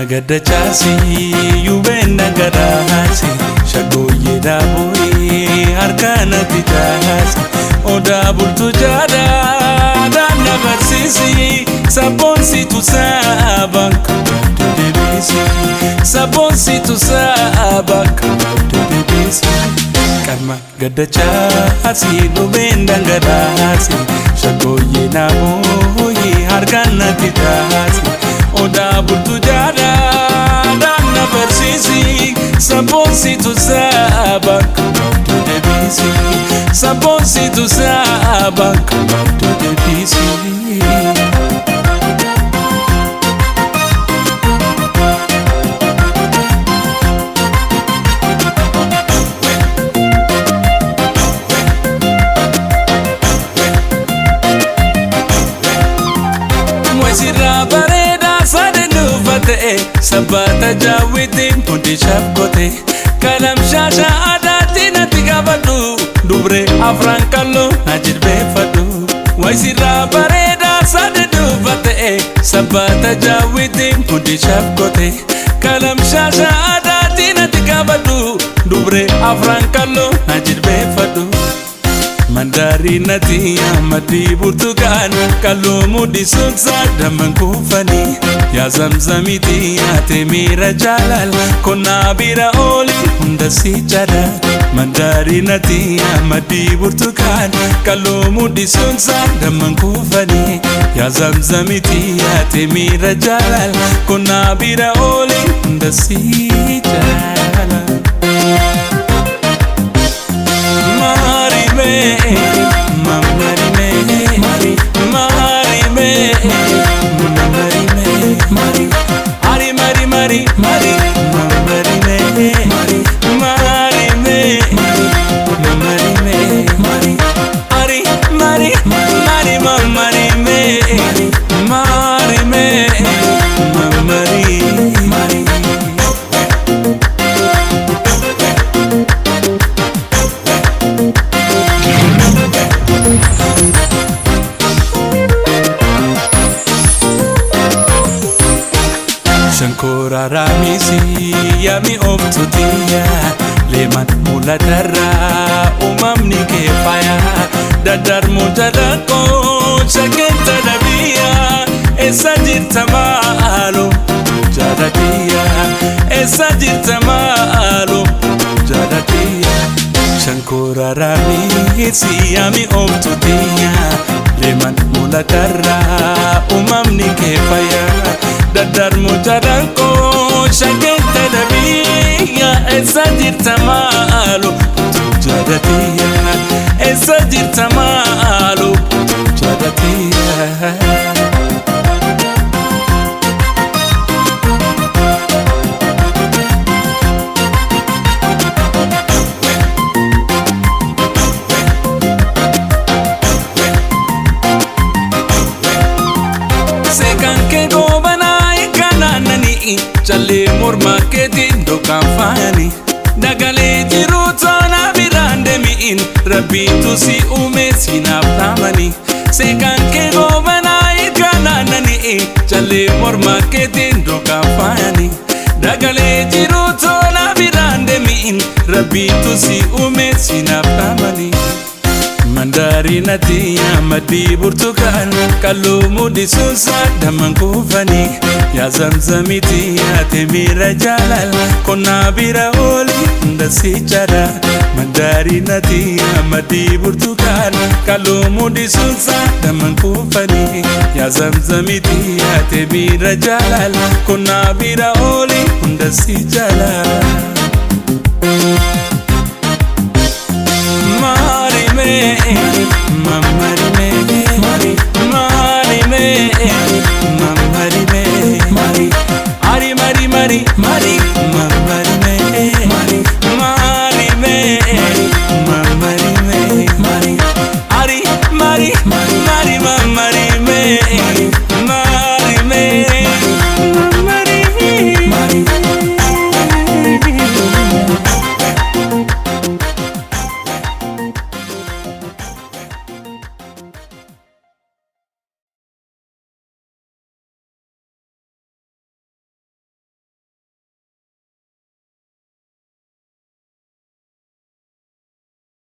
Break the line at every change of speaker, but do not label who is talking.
Gadda chasi yubena gadasi shagoye daboye arkana titasi oda bultu jada dana barsisi sabonsi tu sabak debisi sabonsi tu sabak debisi karma gadda chasi yubena gadasi shagoye daboye arkana titasi oda bultu jada dana barsisi sabonsi tu sabak debisi sabonsi tu sabak debisi sabata jawitin pundi shafkote kalam shasha adatina tigabadu dubre afran kallo najid befadu waisira bareda sadadu fate sabata jawitin pundi shafkote kalam shasha adatina tigabadu dubre afran kallo najid befadu Mandarinati amadi burtukan kalumu disuksa daman kufani ya zamzamiti ate mira jalal kona bira oli hunda si jada Mandarinati amadi burtukan kalumu disuksa daman kufani ya zamzamiti ate mira jalal kona bira oli hunda si jada Mari me, Mari, Mari me, Mari me, Mari, Mari, Mari, Mari, Mari, Mari me, Mari, Mari me, Mari me, Mari, Mari, Mari, Mari, Mari me, Mari me, Mari, Mari. Shankora ramisi yami oftutia leman muladarra umamni kefaya dadar mutalako shakenta nabia esa jirta malo jadatia esa jirta malo jadatia Shankora ramisi yami oftutia leman muladarra umamni kefaya dadar mutarako shakenta nabia esa jirta malo jadatia esa jirta malo jadatia Challe morma ketin dokan fani dagale jiru tona birande miin rabbi tusi ume sinaptamani sekan ke gobana ikana nani challe morma ketin dokan fani dagale jiru tona birande miin rabbi tusi ume sinaptamani Mandarinati amadi burtukan kalumu disusa daman kufani ya zamzamiti ate mira jalal kona bira oli ndasi chada Mandarinati amadi burtukan kalumu disusa daman kufani ya zamzamiti ate mira jalal kona bira oli ndasi chada Mari me, Mari